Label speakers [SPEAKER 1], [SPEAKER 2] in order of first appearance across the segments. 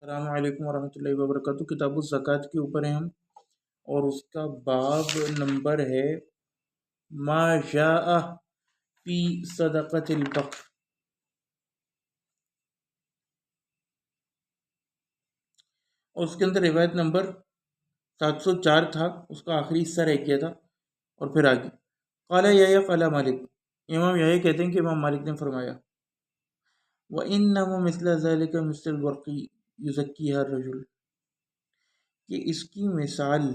[SPEAKER 1] السلام علیکم ورحمۃ اللہ وبرکاتہ۔ کتاب الزکوٰۃ کے اوپر ہیں ہم، اور اس کا باب نمبر ہے ما جاء فی صدقۃ البقر، اور اس کے اندر روایت نمبر 704 تھا، اس کا آخری حصہ رہ گیا تھا اور پھر آگے قال یحییٰ قال مالک، امام یحییٰ کہتے ہیں کہ امام مالک نے فرمایا وَإِنَّهُ مِثْلَ ذَلِكَ مِثْلُ الْبَرْقِ يُزَكِّيهَا الرَّجُلُ، کہ اس کی مثال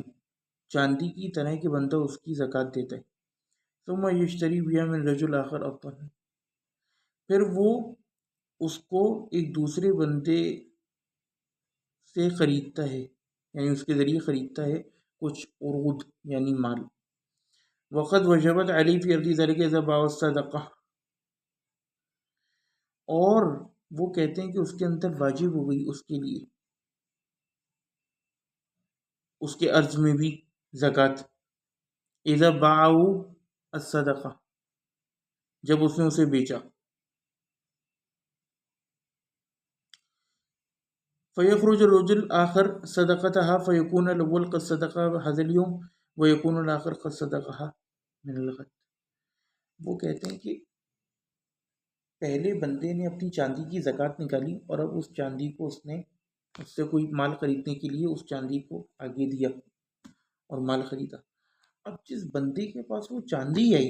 [SPEAKER 1] چاندی کی طرح کہ بندہ اس کی زکوٰۃ دیتا ہے، ثم یشتری بها من رجل آخر افضل، پھر وہ اس کو ایک دوسرے بندے سے خریدتا ہے، یعنی اس کے ذریعے خریدتا ہے کچھ عروض یعنی مال، وقد وجبت علی فی ارض ذلك اذا باع الصدقہ، اور وہ کہتے ہیں کہ اس کے اندر واجب ہو گئی اس کے لیے اس کے عرض میں بھی زکوٰۃ، اذا باعوا الصدقہ، جب اس نے اسے بیچا، فیخرج الرجل آخر صدقتها فیکون الاول قد صدقہ هذا اليوم ویکون الاخر قد صدقها من الغد، وہ کہتے ہیں کہ پہلے بندے نے اپنی چاندی کی زکوٰۃ نکالی اور اب اس چاندی کو اس نے اس سے کوئی مال خریدنے کے لیے اس چاندی کو آگے دیا اور مال خریدا، اب جس بندے کے پاس وہ چاندی آئی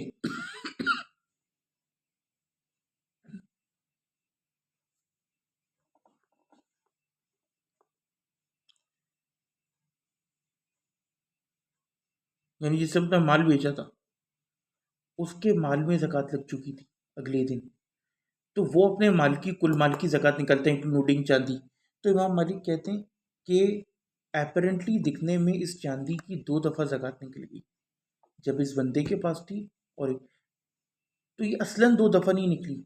[SPEAKER 1] یعنی جس سے اپنا مال بیچا تھا، اس کے مال میں زکوٰۃ لگ چکی تھی اگلے دن، تو وہ اپنے مال کی کل مال کی زکوٰۃ نکلتے ہیں انکلوڈنگ چاندی، تو امام مالک کہتے ہیں کہ اپیرنٹلی دکھنے میں اس چاندی کی 2 دفعہ زکوٰۃ نکل گئی، جب اس بندے کے پاس تھی اور تو یہ اصلاً 2 دفعہ نہیں نکلی،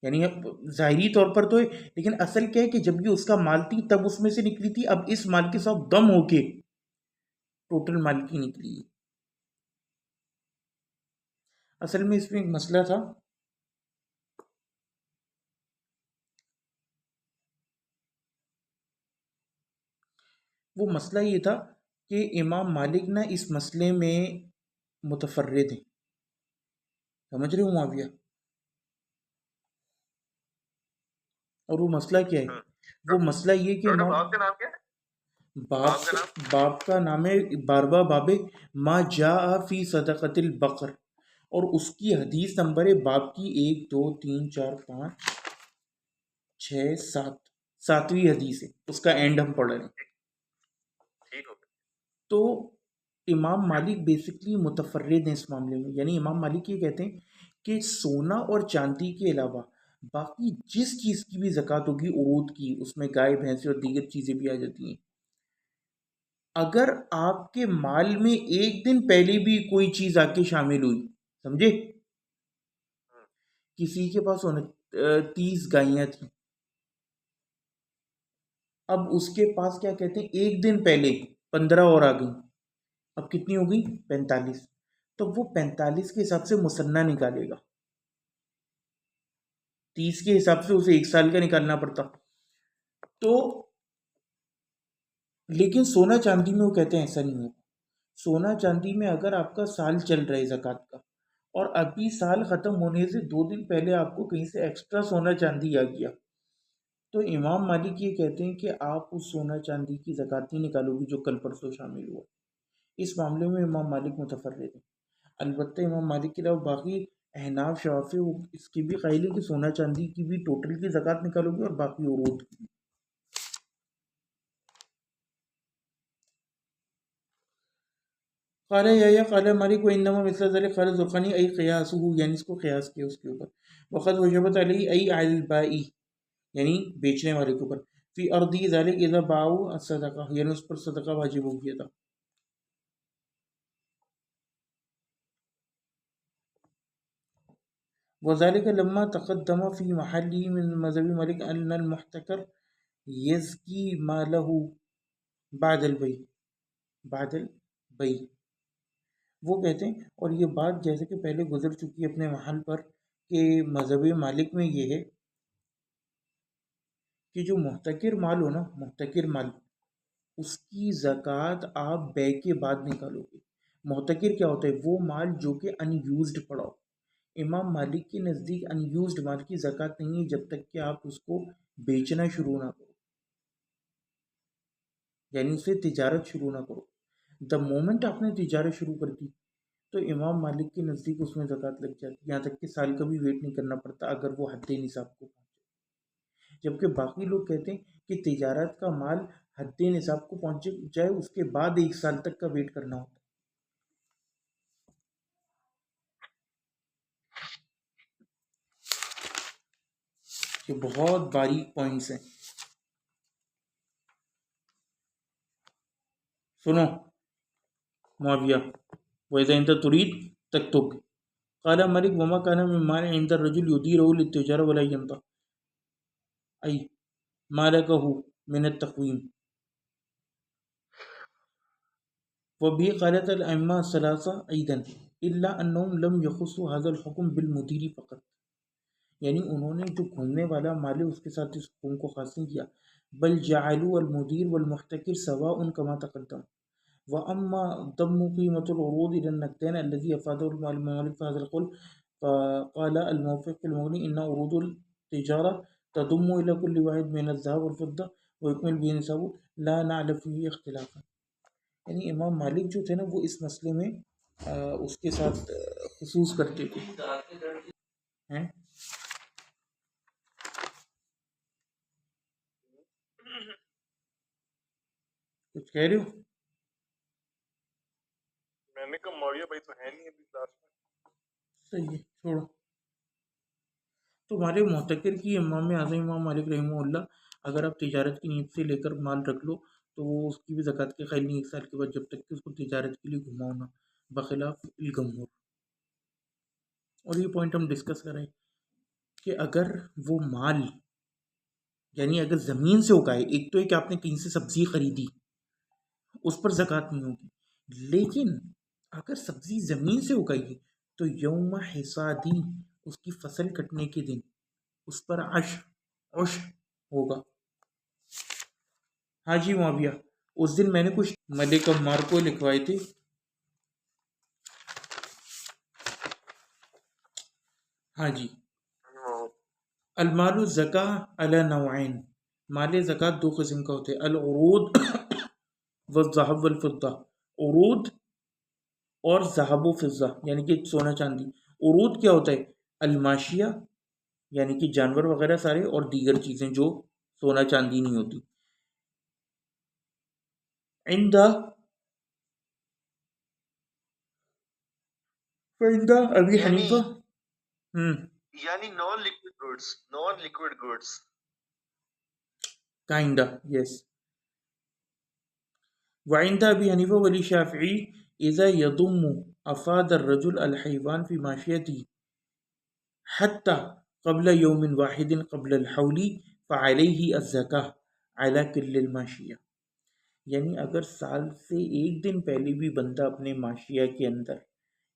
[SPEAKER 1] یعنی اب ظاہری طور پر تو ہے لیکن اصل کیا ہے کہ جب یہ اس کا مال تھی تب اس میں سے نکلی تھی، اب اس مال کے ساتھ دم ہو کے ٹوٹل مال کی نکلی ہے۔ اصل میں اس میں ایک مسئلہ تھا، وہ مسئلہ یہ تھا کہ امام مالک نا اس مسئلے میں متفرد ہیں، سمجھ رہے ہو معاویہ؟ اور وہ مسئلہ کیا ہے؟ وہ مسئلہ یہ کہ امام باپ کا نام ہے 12واں باب ما جاء فی صدقۃ البقر، اور اس کی حدیث نمبر ہے باب کی 1 2 3 4 5 6 7، 7ویں حدیث ہے، اس کا اینڈ ہم پڑھ رہے ہیں۔ تو امام مالک بیسکلی متفرد ہیں اس معاملے میں، یعنی امام مالک یہ کہتے ہیں کہ سونا اور چاندی کے علاوہ باقی جس چیز کی بھی زکوٰۃ ہوگی عروض کی، اس میں گائے بھینسیں اور دیگر چیزیں بھی آ جاتی ہیں، اگر آپ کے مال میں ایک دن پہلے بھی کوئی چیز آ کے شامل ہوئی، سمجھے، کسی کے پاس 29 گائیاں تھیں، اب اس کے پاس کیا کہتے ہیں ایک دن پہلے 15 اور آ گئیں، اب کتنی ہو گئی 45، تو وہ 45 کے حساب سے مسنہ نکالے گا، 30 کے حساب سے اسے 1 سال کا نکالنا پڑتا، تو لیکن سونا چاندی میں وہ کہتے ہیں ایسا نہیں ہوگا، سونا چاندی میں اگر آپ کا سال چل رہا ہے زکوٰۃ کا اور ابھی سال ختم ہونے سے 2 دن پہلے آپ کو کہیں سے ایکسٹرا سونا چاندی آ گیا، تو امام مالک یہ کہتے ہیں کہ آپ اس سونا چاندی کی زکوٰۃ نہیں نکالو گی جو کل پرسوں شامل ہوا، اس معاملے میں امام مالک متفرد ہیں۔ البتہ امام مالک کے علاوہ باقی احناف شافعی وہ اس کی بھی قائل ہے کہ سونا چاندی کی بھی ٹوٹل کی زکوٰۃ نکالو گی اور باقی عروض کی۔ قال یحییٰ قال مالک وانما مثل ذلك قال زرقانی ای قیاسہ، یعنی اس کو قیاس کیا اس کے اوپر، وقد وجبت علیہ ای علی البائی، یعنی بیچنے والے کے اوپر، فی ارضی ذلك اذا باعوا الصدقہ، یعنی اس پر صدقہ واجب ہو گیا تھا۔ وذلك لما تقدم في محله من مذهب مالک ان المحتکر یزکی ماله بعد البیع، وہ کہتے ہیں، اور یہ بات جیسے کہ پہلے گزر چکی ہے اپنے محل پر، کہ مذہب مالک میں یہ ہے کہ جو محتکر مال ہو نا، محتکر مال، اس کی زکوٰۃ آپ بے کے بعد نکالو گے۔ محتکر کیا ہوتا ہے؟ وہ مال جو کہ ان یوزڈ پڑا ہو۔ امام مالک کے نزدیک ان یوزڈ مال کی زکوٰۃ نہیں ہے جب تک کہ آپ اس کو بیچنا شروع نہ کرو، یعنی اسے تجارت شروع نہ کرو۔ دا مومنٹ آپ نے تجارت شروع کر دی تو امام مالک کے نزدیک اس میں زکوٰۃ لگ جاتی، یہاں تک کہ سال کا بھی ویٹ نہیں کرنا پڑتا اگر وہ حد نصاب کو پہنچے۔ جبکہ باقی لوگ کہتے ہیں کہ تجارت کا مال حد نصاب کو پہنچ جائے اس کے بعد 1 سال تک کا ویٹ کرنا ہوتا ہے۔ یہ بہت باریک پوائنٹس ہیں، سنو معاویہ وَإِذَا أَنْتَ تُرِيدُ تَكْتُبْ قال مالك وما كان من مال عند الرجل يديره للتجارة ولا ينطق أي مالكه من التقويم وبه قالت الأئمة الثلاثة أيضا إلا أنهم لم يخصوا هذا الحكم بالمدير فقط، یعنی انہوں نے جو گھومنے والا مال ہے اس کے ساتھ اس حکم کو خاص نہیں کیا، بل جعلوا المدير والمحتكر سواء كما تقدم۔ وأما ضم قيمة العروض إلى النقدين الذي أفاده المالك في هذا القول فقال الموفق في المغني إن عروض التجارة تضم إلى كل واحد من الذهب والفضة ويكمل به نصابه لا نعلم فيه اختلافا۔ یعنی امام مالک جو تھے نا وہ اس مسئلے میں اس کے ساتھ خصوص کرتے تھے۔ کچھ کہہ رہے ہو؟
[SPEAKER 2] میں نے کہا معاویہ بھائی تو ہے نہیں ابھی کلاس میں۔
[SPEAKER 1] صحیح ہے، چھوڑو۔ تو ہمارے محتکر کی امام اعظم امام مالک رحمہ اللہ اگر آپ تجارت کی نیت سے لے کر مال رکھ لو تو وہ اس کی بھی زکوٰۃ کے قائل نہیں 1 سال کے بعد، جب تک کہ اس کو تجارت کے لیے گھماؤ نہ، بخلاف الگمور۔ اور یہ پوائنٹ ہم ڈسکس کر رہے ہیں کہ اگر وہ مال یعنی اگر زمین سے اگائے، ایک تو ایک آپ نے کہیں سے سبزی خریدی اس پر زکوٰۃ نہیں ہوگی، لیکن اگر سبزی زمین سے اگائی تو یوم حصادی اس کی فصل کٹنے کے دن اس پر عشر ہوگا۔ ہاں جی معاویہ، اس دن میں نے کچھ ملک عمار کو لکھوائے تھے۔ ہاں جی، المال الزکاہ علی نوعین، مال زکوٰۃ 2 قسم کا ہوتے ہیں، العروض والذهب والفضہ، عروض اور ذهب و فضہ یعنی کہ سونا چاندی۔ عروض کیا ہوتا ہے؟ الماشیہ یعنی کہ جانور وغیرہ سارے، اور دیگر چیزیں جو سونا چاندی نہیں ہوتی۔ عند ابی حنیفہ
[SPEAKER 2] یعنی نان لیکوڈ گڈس
[SPEAKER 1] کائنڈا یس۔ وعند ابی حنیفہ ولی شافعی اذا یضم افاد الرجل الحیوان فی ماشیتی حتی قبل یوم واحد قبل الحول فعلیہ الزکاہ علی کل الماشیہ، یعنی اگر سال سے 1 دن پہلے بھی بندہ اپنے ماشیہ کے اندر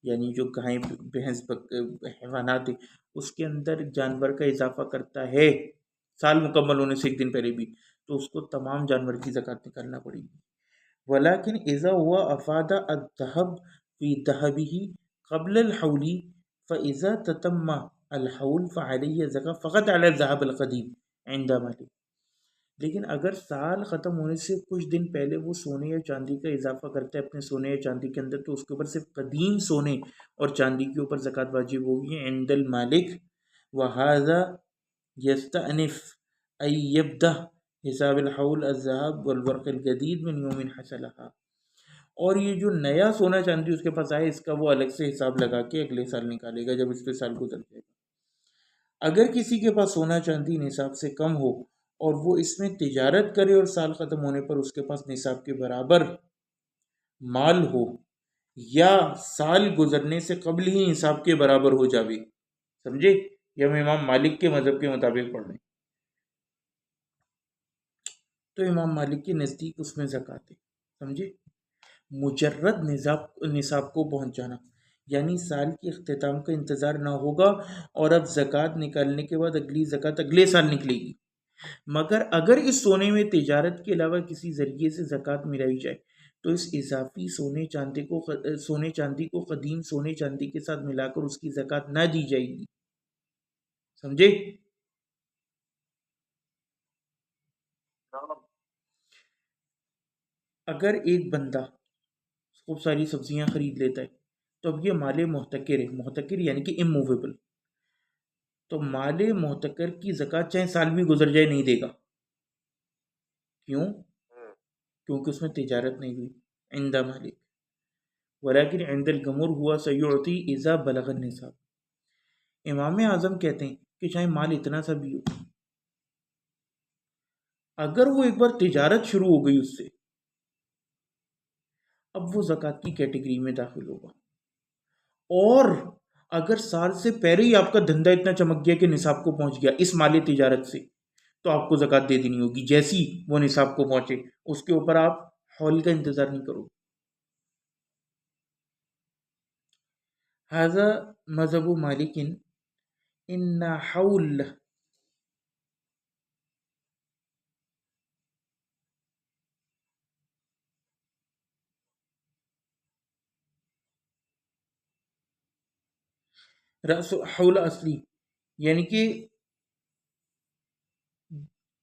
[SPEAKER 1] یعنی جو گائے بھینس حیوانات اس کے اندر جانور کا اضافہ کرتا ہے سال مکمل ہونے سے 1 دن پہلے بھی، تو اس کو تمام جانور کی زکوٰۃ نکالنا پڑے گی۔ ولیکن اذا ہوا افاد الذهب فی ذهبه قبل الحول فاذا تتم الحول فعلیہ الزکاۃ فقط علی الذهب القدیم عند مالک، لیکن اگر سال ختم ہونے سے کچھ دن پہلے وہ سونے یا چاندی کا اضافہ کرتا ہے اپنے سونے یا چاندی کے اندر تو اس کے اوپر صرف قدیم سونے اور چاندی کے اوپر زکوٰۃ واجب ہوگی عند المالک۔ وہذا یستأنف ای یبدأ حساب الحول الذهب والورق الجدید من یوم حصلها، اور یہ جو نیا سونا چاندی اس کے پاس آئے اس کا وہ الگ سے حساب لگا کے اگلے سال نکالے گا جب اس کے سال گزر جائے گا۔ اگر کسی کے پاس سونا چاندی نصاب سے کم ہو اور وہ اس میں تجارت کرے اور سال ختم ہونے پر اس کے پاس نصاب کے برابر مال ہو یا سال گزرنے سے قبل ہی نصاب کے برابر ہو جاوے، سمجھے؟ یہ ہم امام مالک کے مذہب کے مطابق پڑھ رہے ہیں، تو امام مالک کے نزدیک اس میں زکوٰۃ ہے، سمجھے؟ مجرد نصاب کو پہنچ جانا، یعنی سال کے اختتام کا انتظار نہ ہوگا اور اب زکوٰۃ نکالنے کے بعد اگلی زکوٰۃ اگلے سال نکلے گی، مگر اگر اس سونے میں تجارت کے علاوہ کسی ذریعے سے زکوٰۃ ملائی جائے تو اس اضافی سونے چاندی کو قدیم سونے چاندی کے ساتھ ملا کر اس کی زکوٰۃ نہ دی جائے گی. سمجھے؟
[SPEAKER 2] نعم.
[SPEAKER 1] اگر ایک بندہ خوب ساری سبزیاں خرید لیتا ہے تو اب یہ مال محتکر ہے. محتکر یعنی کہ اموویبل. تو مال محتکر کی زکوٰۃ چاہے سال بھی گزر جائے نہیں دے گا. کیوں؟ کیونکہ اس میں تجارت نہیں ہوئی. عند مالک ولیکن عند الجمہور ہوا سیعطی اذا بلغ النصاب. امام اعظم کہتے ہیں کہ چاہے مال اتنا سا بھی ہو، اگر وہ ایک بار تجارت شروع ہو گئی اس سے، اب وہ زکوٰۃ کی کیٹیگری میں داخل ہوگا. اور اگر سال سے پہلے ہی آپ کا دھندا اتنا چمک گیا کہ نصاب کو پہنچ گیا اس مال تجارت سے، تو آپ کو زکوٰۃ دے دینی ہوگی جیسی وہ نصاب کو پہنچے. اس کے اوپر آپ حول کا انتظار نہیں کرو. ھذا مذہب مالک ان حول رأس حول اصلی، یعنی کہ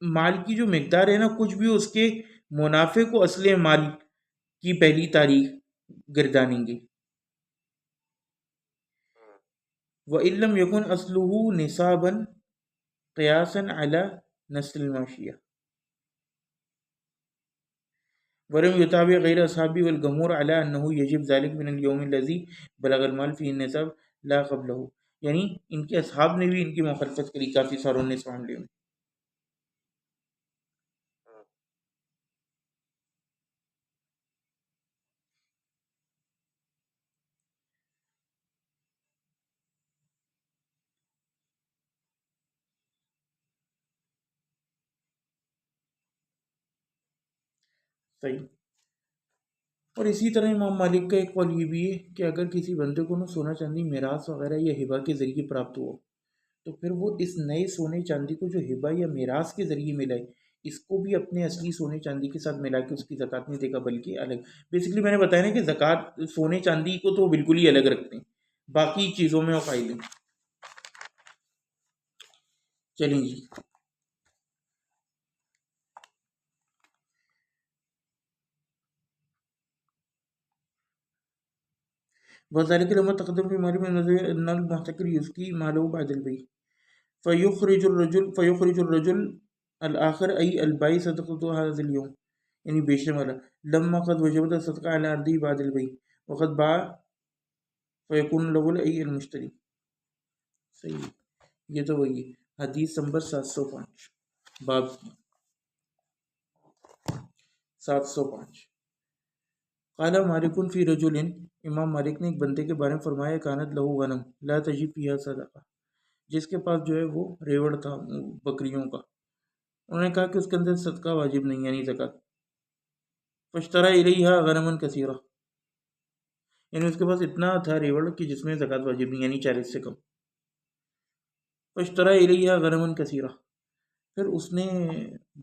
[SPEAKER 1] مال کی جو مقدار ہے نا، کچھ بھی اس کے منافع کو اصل مال کی پہلی تاریخ گردانیں گے. وَإِن لَّمْ يَكُنْ أَصْلُهُ نِصَابًا قِيَاسًا عَلَى نَسْلِ الْمَاشِيَةِ ولم يتابع غير أصحابه والجمهور على أنه يجب ذلك من اليوم الذي بلغ المال فيه النصاب لا قبله. یعنی ان کے اصحاب نے بھی ان کی مخالفت کری کافی ساروں نے اس معاملے میں. صحیح. اور اسی طرح امام مالک کا ایک قول یہ بھی ہے کہ اگر کسی بندے کو سونا چاندی میراث وغیرہ یا ہبہ کے ذریعے پراپت ہو تو پھر وہ اس نئے سونے چاندی کو جو ہبہ یا میراث کے ذریعے ملا ہے اس کو بھی اپنے اصلی سونے چاندی کے ساتھ ملا کے اس کی زکوٰۃ نہیں دے گا بلکہ الگ. بیسکلی میں نے بتایا نا کہ زکوٰۃ سونے چاندی کو تو بالکل ہی الگ رکھتے ہیں، باقی چیزوں میں وہ قائل ہیں. چلیں جی. وذلك لما تقدم في مال من أن المحتكر يزكي ماله بعد البيع فيخرج الرجل الآخر أي البائع صدقته هذا اليوم، یعنی بیچنے والا لما قد وجبت الصدقة على عرضه بعد البيع وقد باع فيكون له أي المشتري. صحیح. یہ تو وہی ہے حدیث نمبر 705 باب 705. قال مالک فی رجل، امام مالک نے ایک بندے کے بارے میں فرمایا کانت لہو غنم لا تجب فیہا صدقہ، جس کے پاس جو ہے وہ ریوڑ تھا بکریوں کا. انہوں نے کہا کہ اس کے اندر صدقہ واجب نہیں یعنی زکوٰۃ. فاشترى الیہا غنما کثیرہ، یعنی اس کے پاس اتنا تھا ریوڑ کہ جس میں زکوٰۃ واجب نہیں یعنی 40 سے کم. فاشترى الیہا غنما کثیرہ، پھر اس نے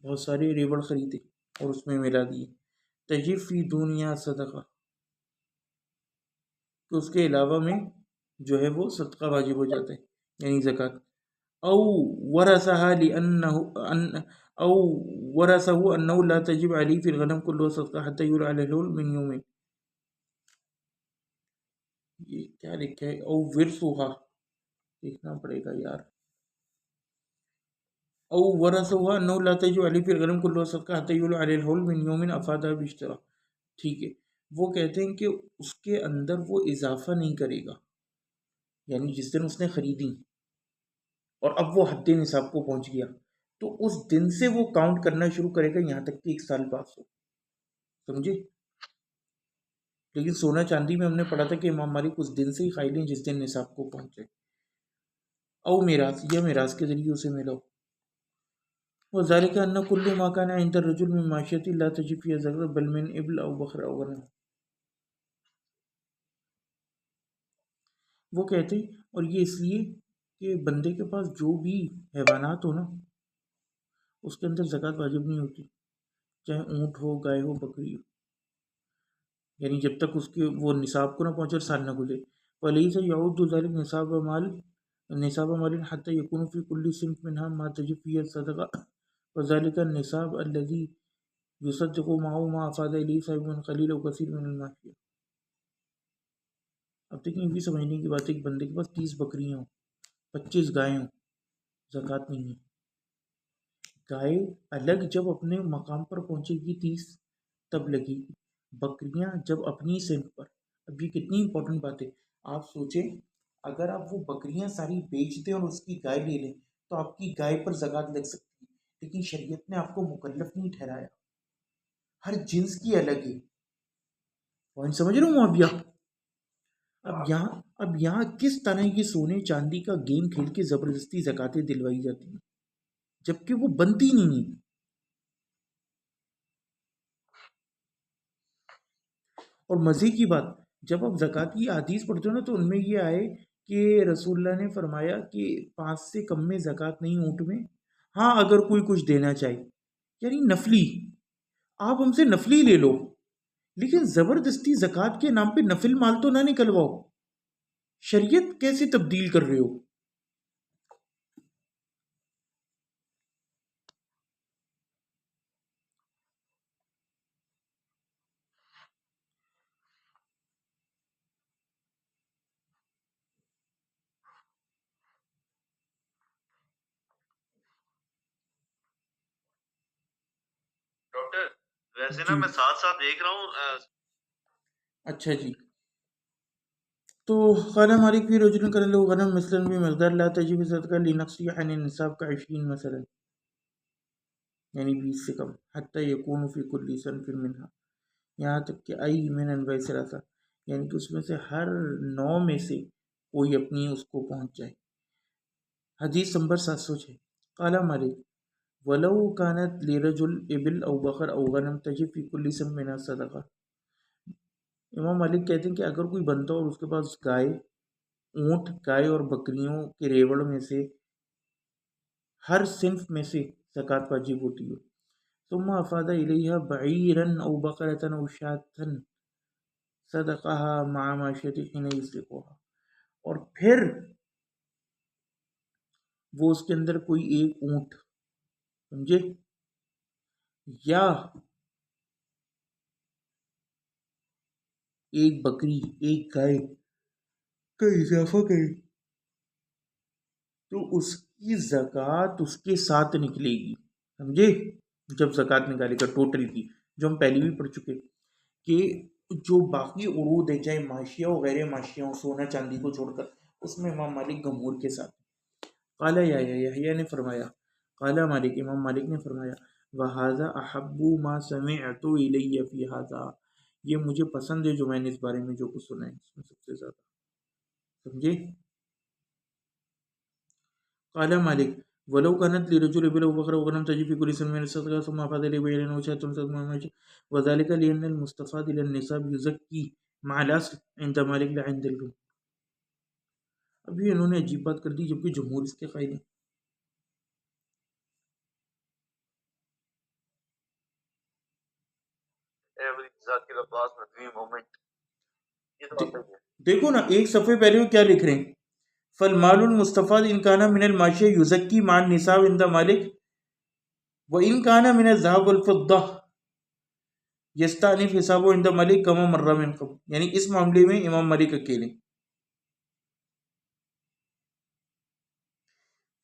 [SPEAKER 1] بہت سارے ریوڑ خریدے اور اس میں ملا دیے. تجب فی دنیا صدقہ، کہ اس کے علاوہ میں جو ہے وہ صدقہ واجب ہو جاتا ہے یعنی زکوٰۃ. او ورثہ انہ لا تجب علی فی الغنم کلہ صدقہ حتی یرى علی الحول من یومین. یہ کیا لکھا ہے؟ او ورثہ، دیکھنا پڑے گا یار. او ورثہ انہ لا تجب علی فی الغنم کلہ صدقہ حتی یرى علی الحول من یومین افادہ باشترا. ٹھیک ہے. وہ کہتے ہیں کہ اس کے اندر وہ اضافہ نہیں کرے گا، یعنی جس دن اس نے خریدی اور اب وہ حد نصاب کو پہنچ گیا تو اس دن سے وہ کاؤنٹ کرنا شروع کرے گا یہاں تک کہ 1 سال پاس ہو. سمجھے؟ لیکن سونا چاندی میں ہم نے پڑھا تھا کہ امام مالک اس دن سے ہی قائل ہیں جس دن نصاب کو پہنچے. او میراث، یا میراث کے ذریعے اسے ملا ہو. وذلك ان كل ما كان عند الرجل من معاشية لا تجب فيها زكاة بل من ابل او بقر او غنم. وہ کہتے ہیں اور یہ اس لیے کہ بندے کے پاس جو بھی حیوانات ہو نا اس کے اندر زکوٰۃ واجب نہیں ہوتی، چاہے اونٹ ہو، گائے ہو، بکری ہو، یعنی جب تک اس کے وہ نصاب کو نہ پہنچے اور سال نہ گزرے. وَلَيْسَ يَعُدُّ ذَلِكَ نِصَابَ مَالٍ حَتَّى يَكُونَ فِي كُلِّ صِنْفٍ مِنْهَا مَا تَجِبُ فِيهِ الصَّدَقَةُ وَذَلِكَ النِّصَابُ الَّذِي يُصَدِّقُ مَعَهُ مَا أَفَاضَ إِلَيْهِ صَاحِبٌ قَلِيلٌ أَوْ كَثِيرٌ مِنَ الْمَاشِيَةِ. اب دیکھیں یہ بھی سمجھنے کی بات ہے کہ بندے کے پاس 30 بکریاں ہوں، 25 گائیں ہوں، زکوٰۃ نہیں ہے. گائے الگ جب اپنے مقام پر پہنچے گی 30 تب لگے گی، بکریاں جب اپنی صنف پر. اب یہ کتنی امپورٹنٹ بات ہے. آپ سوچیں اگر آپ وہ بکریاں ساری بیچ دیں اور اس کی گائے لے لیں تو آپ کی گائے پر زکوٰۃ لگ سکتی ہے، لیکن شریعت نے آپ کو مکلف نہیں ٹھہرایا. ہر جنس کی الگ ہے. پوائنٹ سمجھ رہے ہوں معاویہ؟ اب یہاں کس طرح کی سونے چاندی کا گیم کھیل کے زبردستی زکاتیں دلوائی جاتی ہیں جبکہ وہ بنتی نہیں ہیں. اور مزے کی بات، جب آپ زکوٰۃ کی احادیث پڑھتے ہو نا تو ان میں یہ آئے کہ رسول اللہ نے فرمایا کہ 5 سے کم میں زکوٰۃ نہیں اونٹ میں، ہاں اگر کوئی کچھ دینا چاہے، یعنی نفلی. آپ ہم سے نفلی لے لو لیکن زبردستی زکوٰۃ کے نام پہ نفل مال تو نہ نکلواؤ. شریعت کیسے تبدیل کر رہے ہو؟
[SPEAKER 3] ڈاکٹر ویسے نا
[SPEAKER 1] جی
[SPEAKER 3] میں ساتھ ساتھ دیکھ رہا ہوں.
[SPEAKER 1] اچھا جی. تو قال مالک فی رجل کان له غنم مثلا بمقدار لا تجب صدقہ لنقصه عن النصاب کا 20 مثلا، یعنی 20 سے کم، حتی یکون فی کل صنف منها، یہاں تک کہ ای من انواع ثلاثہ، یعنی کہ اس میں سے ہر 9 میں سے کوئی اپنی اس کو پہنچ جائے. حدیث نمبر 706. قال مالک ولو كانت لرجل ابل او بقر او غنم تجب فی کل صنف منها صدقہ. امام مالک کہتے ہیں کہ اگر کوئی بندہ اور اس کے پاس اونٹ، گائے اور بکریوں کے ریوڑ میں سے ہر صنف میں سے زکوٰۃ واجب ہوتی ہے. ثم افاد الیہا بعیرا او بقرة او شاة صدقها مع ماشیۃ حین یسلقها، اور پھر وہ اس کے اندر کوئی ایک اونٹ، سمجھے، یا ایک بکری، ایک گائے کا اضافہ کرے تو اس کی زکوٰۃ اس کے ساتھ نکلے گی. سمجھے؟ جب زکوٰۃ نکالے گا ٹوٹل کی، جو ہم پہلے بھی پڑھ چکے کہ جو باقی عروض ہے چاہے ماشیہ و غیر ماشیہ ہو، سونا چاندی کو چھوڑ کر، اس میں امام مالک گمہور کے ساتھ. قال یحییٰ نے فرمایا، قال مالک، امام مالک نے فرمایا، وَهَذَا أَحَبُّ مَا سَمِعْتُ إِلَيَّ فِي هَذَا، یہ مجھے پسند ہے جو میں نے اس بارے میں جو کچھ سنا ہے اس میں سب سے زیادہ. سمجھے؟ قال مالک ولو كانت لرجل ابل او بقرة او غنم تجب في كل سنة من الصدقة ثم افاد اليه بعيرا او شاة صدقة، وذلك لأن المستفاد إلى النصاب يزكي مع الأصل عند مالك لا عند الجمهور. ابھی انہوں نے عجیب بات کر دی جبکہ جمہور اس کے قائل ہیں. دیکھو نا ایک صفحے پہلے وہ کیا لکھ رہے ہیں، فالمال المستفاد ان کان من الماشیہ یزکی مع النصاب عند مالک وان کان من الذهب والفضة یستأنف حسابه عند مالک کما مر من قبل. یعنی اس معاملے میں امام مالک اکیلے.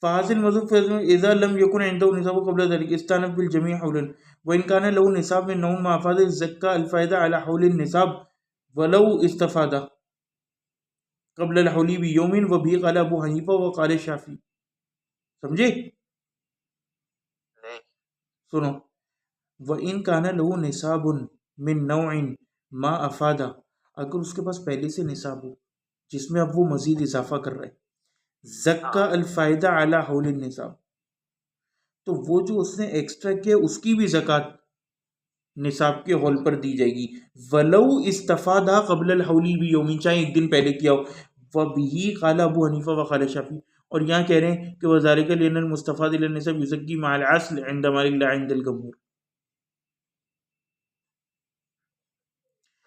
[SPEAKER 1] فحاصل موضوع اذا لم يكن عنده نصاب قبل ذلك استأنف بالجميع حولا وان كان له نصاب من نوع ما افاد الزكاة الفائدة على حول النصاب ولو استفاد قبل الحول بيوم وبه قال ابو حنیفہ وقال الشافعی. سمجھے؟ سنو، وَإِن كَانَ لَهُ نِصَابٌ مِّن نَوْعٍ مَا أَفَادَ، اگر اس کے پاس پہلے سے نصاب ہو جس میں اب وہ مزید اضافہ کر رہا ہے، زکا الفائدہ علی حول النصاب، تو وہ جو اس نے ایکسٹرا کیا اس کی بھی زکوٰۃ نصاب کے حول پر دی جائے گی. ولو استفادہ قبل الحول بیوم، چاہے ایک دن پہلے کیا ہو. وبہ قال ابو حنیفہ وقال شافعی، اور یہاں کہہ رہے ہیں کہ وذالک لأن المستفاد الی النسب یزکی مع العسل عند مالک لا عند الجمهور.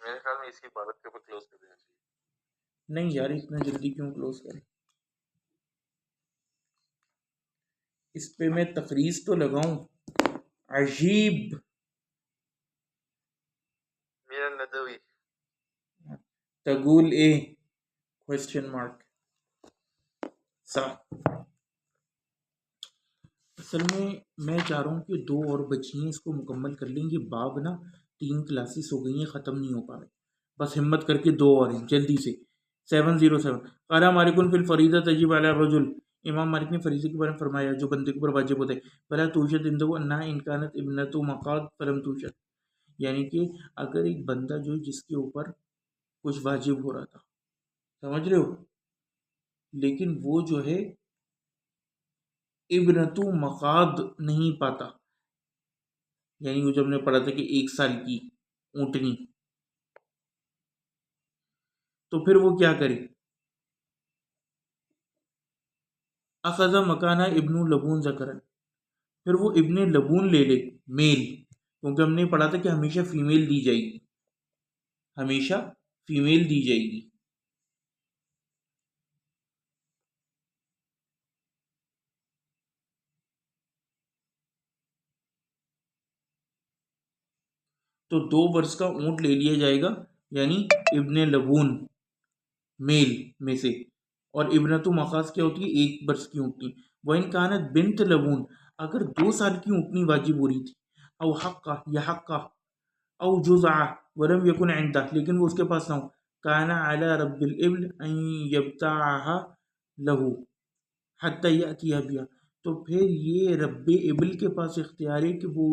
[SPEAKER 2] میرے خیال میں اس کی عبادت کے اوپر کلوز کر دینا چاہیے.
[SPEAKER 1] نہیں یار اتنا جلدی کیوں کلوز کریں، اس پہ میں تخریص تو لگاؤں. عجیب
[SPEAKER 2] میرا ندوی
[SPEAKER 1] تقول اے کوشچن مارک سا. اصل میں چاہ رہا ہوں کہ 2 اور بچی ہیں، اس کو مکمل کر لیں گے. باب نا 3 کلاسز ہو گئی ہیں، ختم نہیں ہو پا رہے، بس ہمت کر کے 2 اور ہیں جلدی سے. 707 قال مالک فی الفریضہ تجب علی الرجل. امام مالک نے فریضے کے بارے میں فرمایا جو بندے کے اوپر واجب ہوتا ہے. بلا توجد عنده انها ان كانت ابنۃ مقاد فلم توجد، یعنی کہ اگر ایک بندہ جو جس کے اوپر کچھ واجب ہو رہا تھا، سمجھ رہے ہو، لیکن وہ جو ہے ابنۃ مقاد نہیں پاتا، یعنی وہ جب نے پڑھا تھا کہ 1 سال کی اونٹنی، تو پھر وہ کیا کرے؟ اخذ مکانہ ابن لبون ذکرن، پھر وہ ابن لبون لے لے میل، کیونکہ ہم نے پڑھا تھا کہ ہمیشہ فیمیل دی جائے گی، ہمیشہ فیمیل دی جائے گی. تو 2 برس کا اونٹ لے لیا جائے گا، یعنی ابن لبون میل میں سے، اور ابنۃ مخاص کیا ہوتی ہے؟ 1 برس کی اونٹنی. وَإِنْ كَانَتْ بنت لبون، اگر 2 سال کی اونٹنی واجب ہو رہی تھی، او حقہ یا حقہ او جزعہ ولم یکن عندہ، لیکن وہ اس کے پاس نہ ہو، کان علی رب الابل ان یبتاعها له حتی یأتی بها، تو پھر یہ رب ابل کے پاس اختیار ہے کہ وہ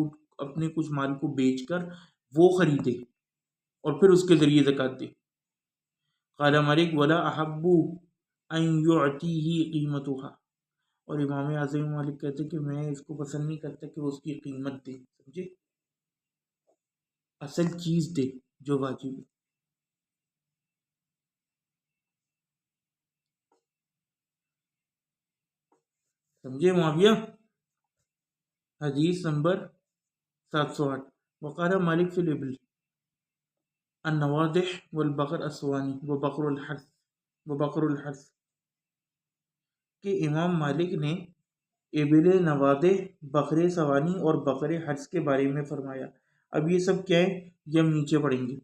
[SPEAKER 1] اپنے کچھ مال کو بیچ کر وہ خریدے اور پھر اس کے ذریعے زکوٰۃ دے. قال مالک ولا احب ان یعطیہ قیمتها، اور امام اعظم مالک کہتے کہ میں اس کو پسند نہیں کرتا کہ وہ اس کی قیمت دے، سمجھے، اصل چیز دے جو واجب ہے. سمجھے معاویہ؟ حدیث نمبر 708 وقال مالک فی الابل النوادح والبقر السوانی وبقر الحرث، کہ امام مالک نے ابل نوادح، بقر سوانی اور بقر حرث کے بارے میں فرمایا. اب یہ سب کیا ہے یہ ہم نیچے پڑھیں گے.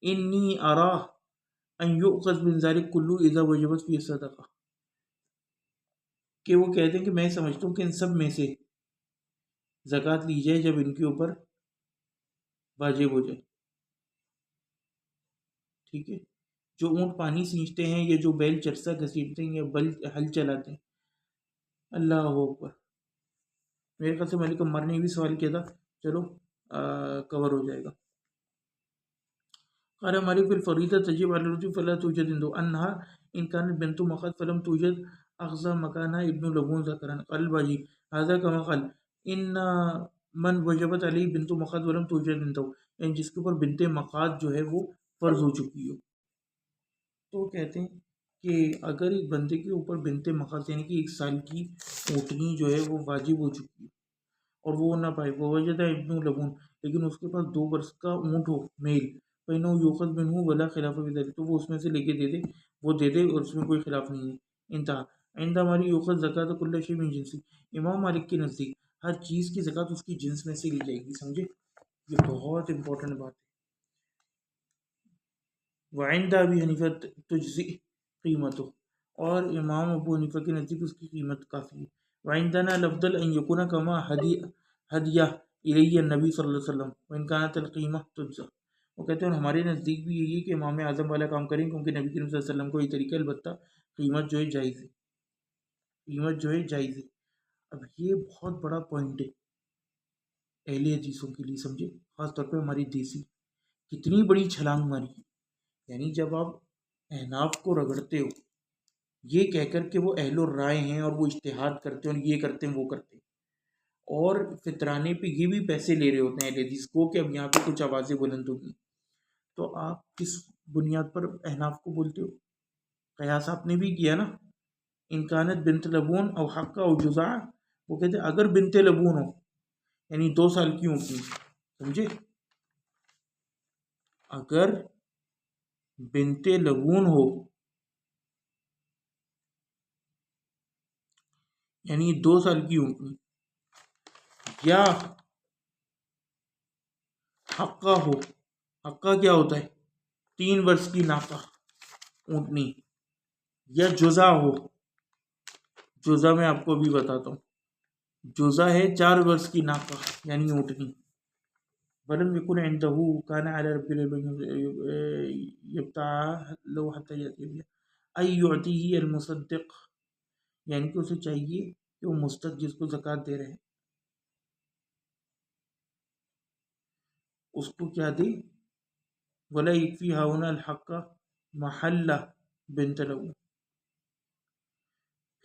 [SPEAKER 1] انی ارا ان یؤخذ من ذلک کلہ اذا وجبت فی الصدقہ، کہ وہ کہتے ہیں کہ میں سمجھتا ہوں کہ ان سب میں سے زکوٰۃ لی جائے جب ان کے اوپر واجب ہو جائے. ٹھیک ہے، جو اونٹ پانی سینچتے ہیں یا جو بیل چرسا گھسیٹتے ہیں یا ہل چلاتے ہیں. اللہ اکبر. میرے خیال سے ملک عمر نے بھی سوال کیا تھا، چلو کور ہو جائے گا. قال مالک فی الفریضہ تجب علی الرجل فلا توجد عنده انها ان كانت بنت مخاض فلم توجد اخذ مکانها ابن لبون ذکرن. قال الباجی هذا كما قال ان من وجبت علی بنت مخاض ولم توجد عنده، یعنی جس کے اوپر بنت مخاض جو ہے وہ فرض ہو چکی ہو. تو کہتے ہیں کہ اگر ایک بندے کے اوپر بنت مخاض یعنی کہ 1 سال کی اونٹنی جو ہے وہ واجب ہو چکی ہے اور وہ نہ پائے، وہ وجد ابن لبون، لیکن اس کے پاس 2 برس کا اونٹ ہو میل، فإنه یؤخذ منه ولا خلاف فی ذلک، تو وہ اس میں سے لے کے دے دے، وہ دے دے اور اس میں کوئی خلاف نہیں ہے. انتہا. عند مالک یؤخذ زکاۃ کل شیء من جنسی، امام مالک کے نزدیک ہر چیز کی زکوٰۃ اس کی جنس میں سے لی جائے گی. سمجھے، یہ بہت امپورٹنٹ بات ہے. وعند ابی حنیفہ تجزی قیمتہ، اور امام ابو حنیفہ کے نزدیک اس کی قیمت کافی ہے. وعندنا الافضل ان یکون کما ہدیہ الی النبی صلی اللہ علیہ وسلم وان کانت القیمہ تجزا. وہ کہتے ہیں ہمارے نزدیک بھی یہی ہے کہ امام اعظم والا کام کریں، کیونکہ نبی کریم صلی اللہ علیہ وسلم کو یہ طریقہ، البتہ قیمت جو ہے جائز ہے، قیمت جو ہے جائز ہے. اب یہ بہت بڑا پوائنٹ ہے اہل حدیثوں کے لیے، سمجھے، خاص طور پہ ہماری دیسی. کتنی بڑی چھلانگ ماری، یعنی جب آپ احناف کو رگڑتے ہو یہ کہہ کر کہ وہ اہل الرائے ہیں اور وہ اجتہاد کرتے ہیں اور یہ کرتے ہیں وہ کرتے ہیں، اور فطرانے پہ یہ بھی پیسے لے رہے ہوتے ہیں اہل حدیث کو کہ اب یہاں پہ کچھ آوازیں بلند ہوگی، تو آپ کس بنیاد پر احناف کو بولتے ہو؟ قیاس آپ نے بھی کیا نا، انکانت بنت لبون او حقہ او جزا، وہ کہتے ہیں اگر بنت لبون ہو یعنی 2 سال کی اونٹنی، سمجھے، اگر بنت لبون ہو یعنی 2 سال کی اونٹنی، یا حقہ ہو، حقہ کیا ہوتا ہے 3 برس کی ناقہ اونٹنی، یا جزا ہو، جزا میں آپ کو ابھی بتاتا ہوں، جزا ہے 4 برس کی ناقہ یعنی اونٹنی، ولم يكن عنده كان على رب يبتاع لو حتى يأتي بها أي يعطيه المصدق، یعنی کہ اسے چاہیے کہ وہ مصدق جس کو زکوٰۃ دے رہے ہیں اس کو کیا دے، ولا يكفي هنا الحق محل بنت لبون،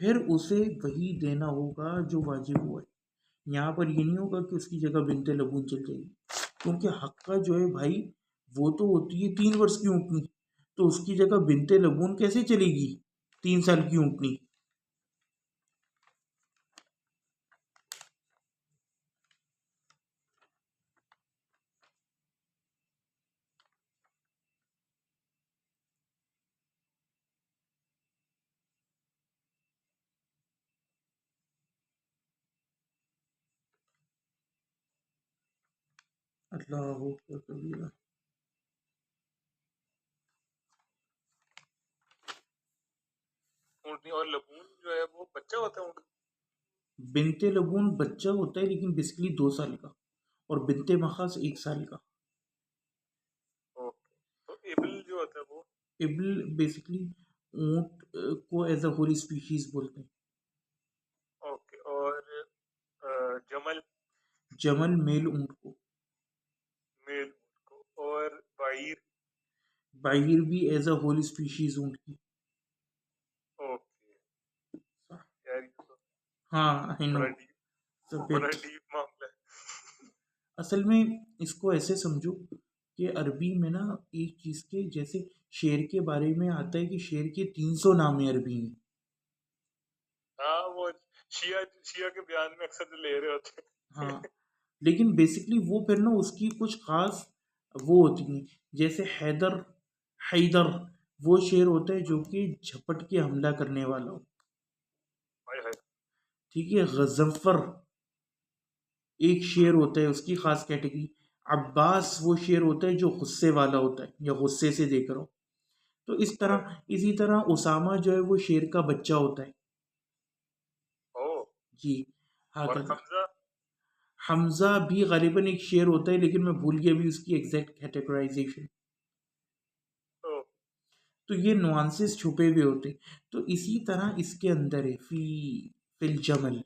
[SPEAKER 1] پھر اسے وہی دینا ہوگا جو واجب ہوا ہے، یہاں پر یہ نہیں ہوگا کہ اس کی جگہ بنت لبون چل جائے گی، کیونکہ حقہ جو ہے بھائی وہ تو ہوتی ہے 3 برس کی اونٹنی، تو اس کی جگہ بنت لبون کیسے چلے گی 3 سال کی اونٹنی، اللہ اکبر کبیرہ۔
[SPEAKER 2] اونٹنی اور لبون جو ہے وہ بچہ ہوتا ہے اونٹ؟
[SPEAKER 1] بنت لبون بچہ ہوتا ہے لیکن بیسکلی 2 سال کا، اور بنت مخاص 1 سال کا۔
[SPEAKER 2] اوکے، تو ایبل جو ہوتا ہے وہ
[SPEAKER 1] ابل بیسکلی اونٹ کو ایز اے ہولی اسپیشیز بولتے ہیں۔
[SPEAKER 2] اوکے، اور جمل
[SPEAKER 1] جمل میل اونٹ کو،
[SPEAKER 2] میل اونٹ کو، اور بعیر
[SPEAKER 1] بعیر بھی ایز اے ہولی اسپیشیز اونٹ کی۔
[SPEAKER 2] اوکے یار، یہ تو
[SPEAKER 1] ہاں I know،
[SPEAKER 2] بڑا ڈیپ
[SPEAKER 1] سفید۔
[SPEAKER 2] بڑا ڈیپ معاملہ ہے۔
[SPEAKER 1] اصل میں اس کو ایسے سمجھو کہ عربی میں نا ایک چیز کے جیسے شعر کے بارے میں آتا ہے کہ شعر کے 300 نام عربی میں،
[SPEAKER 2] ہاں، وہ شیعہ کے بیان میں اکثر لے رہے ہوتے ہیں۔
[SPEAKER 1] ہاں، لیکن بیسکلی وہ پھر نا اس کی کچھ خاص وہ ہوتی ہیں، جیسے حیدر، حیدر وہ شعر ہوتا ہے جو کہ جھپٹ کے حملہ کرنے والا ہو،
[SPEAKER 2] ہائے ہائے،
[SPEAKER 1] ٹھیک ہے، غضنفر ایک شعر ہوتا ہے اس کی خاص کیٹیگری، عباس وہ شعر ہوتا ہے جو غصے والا ہوتا ہے یا غصے سے دے کر ہو، تو اس طرح اسی طرح اسامہ جو ہے وہ شیر کا بچہ ہوتا ہے،
[SPEAKER 2] او،
[SPEAKER 1] جی ہاں
[SPEAKER 2] اور
[SPEAKER 1] کہتا۔
[SPEAKER 2] حمزہ
[SPEAKER 1] حمزہ بھی غالباً ایک شعر ہوتا ہے لیکن میں بھول گیا بھی اس کی ایگزیکٹ کیٹیگرائزیشن،
[SPEAKER 2] او،
[SPEAKER 1] تو یہ نوانسز چھپے ہوئے ہوتے، تو اسی طرح اس کے اندر ہے فی الجمل،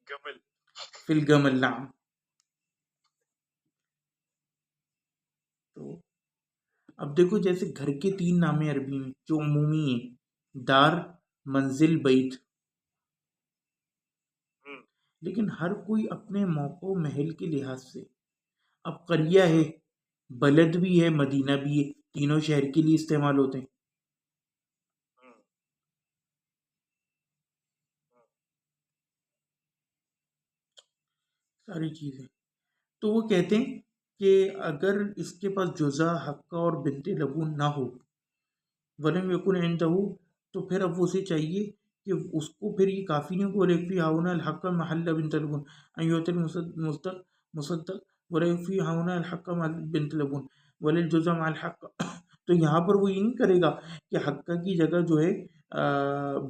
[SPEAKER 2] گمل
[SPEAKER 1] فی الگمل، نعم۔ تو اب دیکھو جیسے گھر کے 3 نام عربی میں جو عمومی ہیں، دار، منزل، بیت، لیکن ہر کوئی اپنے موقع و محل کے لحاظ سے، اب قریہ ہے، بلد بھی ہے، مدینہ بھی ہے، تینوں شہر کے لیے استعمال ہوتے ہیں، ساری چیزیں، تو وہ کہتے ہیں کہ اگر اس کے پاس جزا، حقہ اور بنت لبون نہ ہو، ولم یکن عنده، تو پھر اب اسے چاہیے کہ اس کو پھر یہ کافی نہیں کہ ولیکفی ہاؤنا الحق محل بنت لبون ایوت المصدق مصدق، ولیکفی ہاؤنا الحق بنت لبون وللجزا مع الحق، تو یہاں پر وہ یہ نہیں کرے گا کہ حقہ کی جگہ جو ہے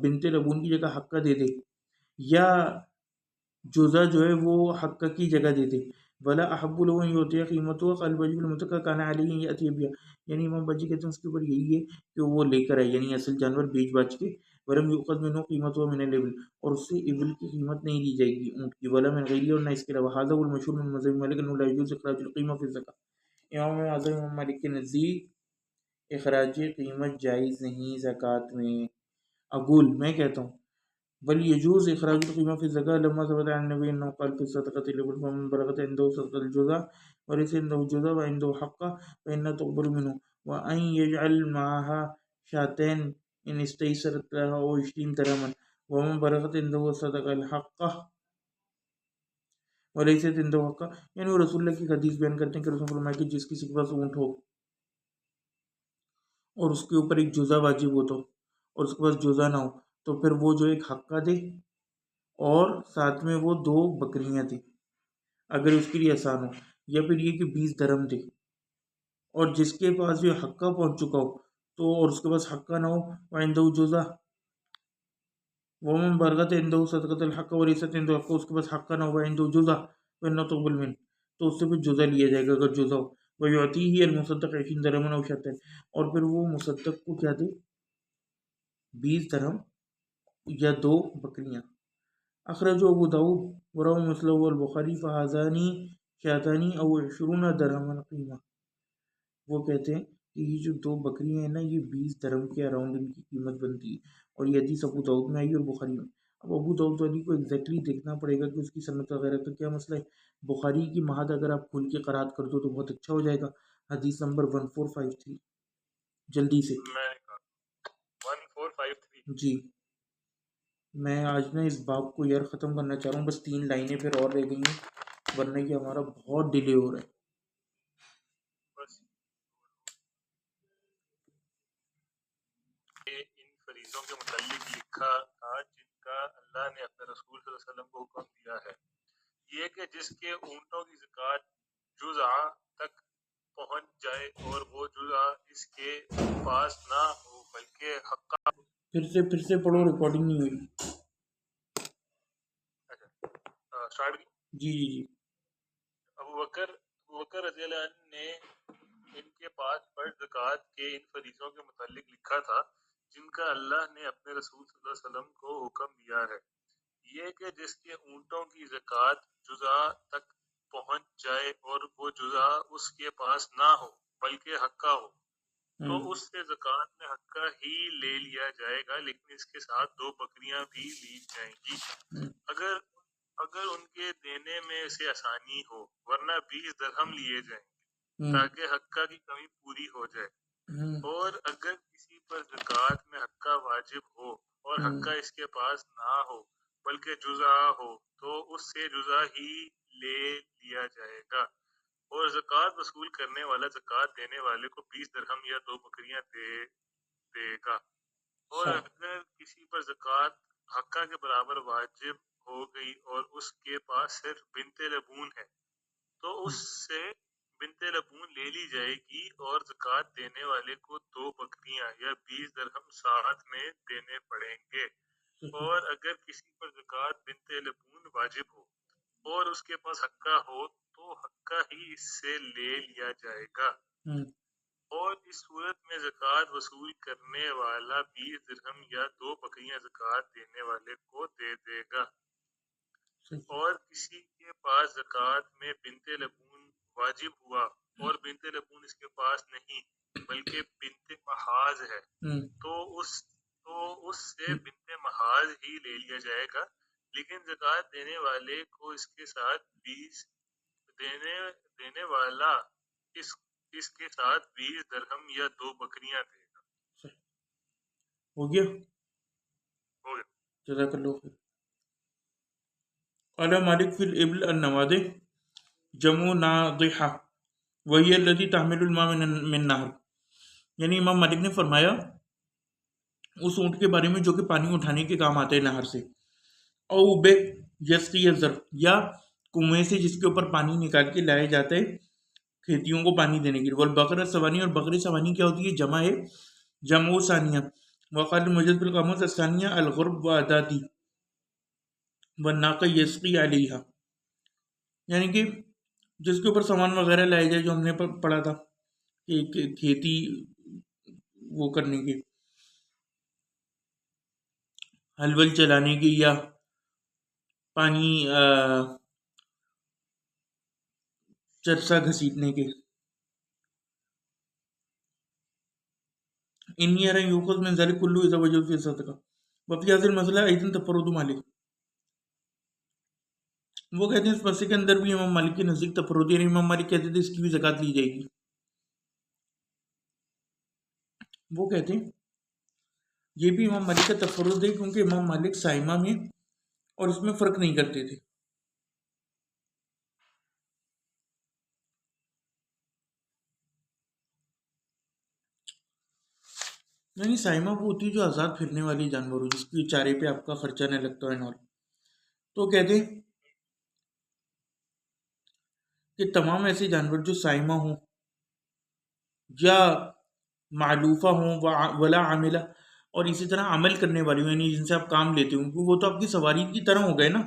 [SPEAKER 1] بنت لبون کی جگہ حقہ دے دے، یا جزا جو ہے وہ حقہ کی جگہ دے دے، ولا احب له ان يعطي قیمته قلب وجب المتقى كان عليه ان ياتي بها، یعنی امام بجی کہتے ہیں اس کے اوپر یہی ہے کہ وہ لے کر آئے، یعنی اصل جانور بیچ باچ کے، ولم يؤخذ منه قیمته من الابل، اور اس سے ابل کی قیمت نہیں لی جائے گی اونٹ کی، ولا من غیری، اور نہ اس کے علاوہ، هذا هو المشهور من مذهب مالک انه لا يجوز اخراج القیمه في الزکات، امام اعظم امام مالک کے نزدیک اخراج قیمت جائز نہیں زکوٰۃ میں، اقول میں کہتا ہوں، بل يجوز إخراج القيمة في الزكاة لما ثبت عن النبي أنه قال في الصدقة الإبل فمن بلغت عنده صدقة الجزاء وليس عنده جزاء وعنده حقة فإنها تقبل منه، وأن يجعل معها شاتين ان استیسرت لها او اشتیم درہما ومن برغت عنده صدق الحق ولیست عنده حق. یعنی وہ رسول اللہ کی حدیث بیان کرتے ہیں کہ رسول فرمایا کہ جس کسی کے پاس اونٹ ہو اور اس کے اوپر ایک جزا واجب ہو تو اور اس کے پاس جزا نہ ہو تو پھر وہ جو ایک حقہ دے اور ساتھ میں وہ 2 بکریاں دے اگر اس کے لیے آسان ہو, یا پھر یہ کہ 20 درہم دے. اور جس کے پاس جو حقہ پہنچ چکا ہو تو اور اس کے پاس حقہ نہ ہو وعنده جزا ومن برغت عنده صدقۃ الحق وليست عنده حق, اس کے پاس حقہ نہ ہو وعنده جزا فإنه تقبل منه تو اس سے پھر جزا لیا جائے گا اگر جزا ہو. ويعطيه المصدق 20 درہما او شاة اور پھر وہ مصدق کو کیا دے 20 درہم یا 2 بکریاں. اخرج ابو داود وروى مسلم والبخاری فهذان شاتان او 20 درہما قیمہ. وہ کہتے ہیں کہ یہ جو 2 بکریاں ہیں نا یہ 20 درہم کے اراؤنڈ ان کی قیمت بنتی ہے, اور یہ حدیث ابو داؤد میں آئی اور بخاری میں. اب ابو داؤد والی کو ایگزیکٹلی دیکھنا پڑے گا کہ اس کی سند وغیرہ کا کیا مسئلہ ہے. بخاری کی مہاد اگر آپ کھول کے قرات کر دو تو بہت اچھا ہو جائے گا. حدیث نمبر 1453 جلدی سے.
[SPEAKER 2] میں 1453
[SPEAKER 1] جی میں آج نا اس باب کو یار ختم کرنا چاہ رہا ہوں, بس 3 لائنیں پھر اور رہ گئی ہیں ورنہ کہ ہمارا بہت ڈیلے ہو رہا ہے.
[SPEAKER 2] بس یہ ان فریضوں کے متعلق لکھا تھا جن کا اللہ نے اپنے رسول صلی اللہ علیہ وسلم کو حکم دیا ہے, یہ کہ جس کے اونٹوں کی زکوٰۃ جزء تک پہنچ جائے اور وہ جزء اس کے پاس نہ ہو بلکہ حقہ.
[SPEAKER 1] پھر سے پڑھو, ریکارڈنگ نہیں ہوئی.
[SPEAKER 2] اسٹارٹ
[SPEAKER 1] جی جی جی.
[SPEAKER 2] ابو بکر رضی اللہ عنہ نے ان کے پاس فرض زکوٰۃ کے ان فریضوں کے متعلق لکھا تھا جن کا اللہ نے اپنے رسول صلی اللہ علیہ وسلم کو حکم دیا ہے, یہ کہ جس کے اونٹوں کی زکوٰۃ جزء تک پہنچ جائے اور وہ جزء اس کے پاس نہ ہو بلکہ حقہ ہو تو اس سے زکوٰۃ میں حقہ ہی لے لیا جائے گا, لیکن اس کے ساتھ 2 بکریاں بھی لی جائیں گی اگر ان کے دینے میں اسے آسانی ہو, ورنہ 20 درہم لیے جائیں گے تاکہ حقہ کی کمی پوری ہو جائے. اور اگر کسی پر زکوٰۃ میں حقہ واجب ہو اور حقہ اس کے پاس نہ ہو بلکہ جزء ہو تو اس سے جزء ہی لے لیا جائے گا. اور زکوٰۃ وصول کرنے والا زکوٰۃ دینے والے کو 20 درہم یا 2 بکریاں دے گا. اور اگر کسی پر زکوٰۃ حقہ کے برابر واجب ہو گئی اور اس کے پاس صرف بنت لبون ہے تو اس سے بنت لبون لے لی جائے گی اور زکوٰۃ دینے والے کو 2 بکریاں یا 20 درہم ساتھ میں دینے پڑیں گے. اور اگر کسی پر زکوٰۃ بنت لبون واجب ہو اور اس کے پاس حقہ ہو تو حقہ ہی اس سے لے لیا جائے گا. اور اس صورت میں زکوٰۃ وصول کرنے والا 20 درہم یا 2 بکریاں زکوٰۃ دینے والے کو دے دے گا. اور کسی کے پاس زکوٰۃ میں بنت لبون واجب ہوا اور بنت لبون اس کے پاس نہیں بلکہ بنت محاذ ہے تو اس سے بنت محاذ ہی لے لیا جائے گا, لیکن زکوٰۃ دینے والے کو اس کے ساتھ 20 دینے والا اس کے ساتھ 20 درہم یا 2 بکریاں دے گا.
[SPEAKER 1] ہو گیا. جزاک اللہ خیر. قال مالک فی الابل النوادح جمع ناضحہ وہی التي تحمل الماء من نہر. یعنی امام مالک نے فرمایا اس اونٹ کے بارے میں جو کہ پانی اٹھانے کے کام آتے ہیں نہر سے, او بے یسقی الزرع یا کنویں سے جس کے اوپر پانی نکال کے لایا جاتا ہے کھیتیوں کو پانی دینے کے لیے. والبقرہ سوانی, اور بقرہ سوانی کیا ہوتی ہے جمع ہے جمع ثانیہ. وقال المجد بالقاموس الثانیہ الغرب وعداتی والناقہ یسقی علیہا, یعنی کہ جس کے اوپر سامان وغیرہ لائے جائے جو ہم نے پڑھا تھا کہ کھیتی وہ کرنے کے ہل ول چلانے کی یا پانی چرسا گھسیٹنے کے. انی ارى يؤخذ من ذلك كله اذا وجد في صدقه وفي هذه المسألة ايضا تفرد مالک. وہ کہتے ہیں اس مسئلے کے اندر بھی امام مالک کے نزدیک تفرد, یعنی امام مالک کہتے تھے اس کی بھی زکوٰۃ لی جائے گی. وہ کہتے ہیں یہ بھی امام مالک کا تفرد ہے کیونکہ امام مالک سائمہ میں اور اس میں فرق نہیں کرتے تھے. یعنی سائمہ وہ ہوتی ہے جو آزاد پھرنے والی جانور ہو، جس کی چارے پہ آپ کا خرچہ نہیں لگتا ہے. تو کہتے ہیں کہ تمام ایسے جانور جو سائمہ ہوں یا معلوفہ ہوں ولا عاملہ، اور اسی طرح عمل کرنے والی ہوں، یعنی جن سے آپ کام لیتے ہوں، وہ تو آپ کی سواری کی طرح ہو گئے نا.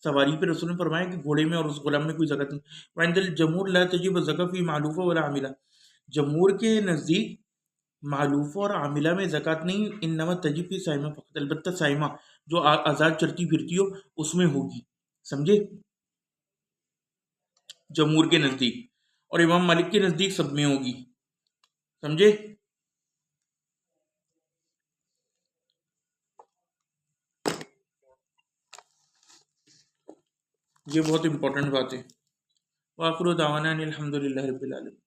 [SPEAKER 1] سواری پہ رسول نے فرمایا کہ گھوڑے میں اور اس غلام میں کوئی زکوٰۃ نہیں. وعند الجمہور لا تجب الزکوٰۃ فی معلوفہ ولا عاملہ، جمہور کے نزدیک معلوفہ اور عاملہ میں زکوٰۃ نہیں، انما تجب فی سائمہ فقط، البتہ سائمہ جو آزاد چرتی پھرتی ہو اس میں ہوگی. سمجھے؟ جمہور کے نزدیک، اور امام مالک کے نزدیک سب میں ہوگی. سمجھے؟ یہ بہت امپورٹنٹ بات ہے. وآخر دعوانا ان الحمد للہ رب العالمین.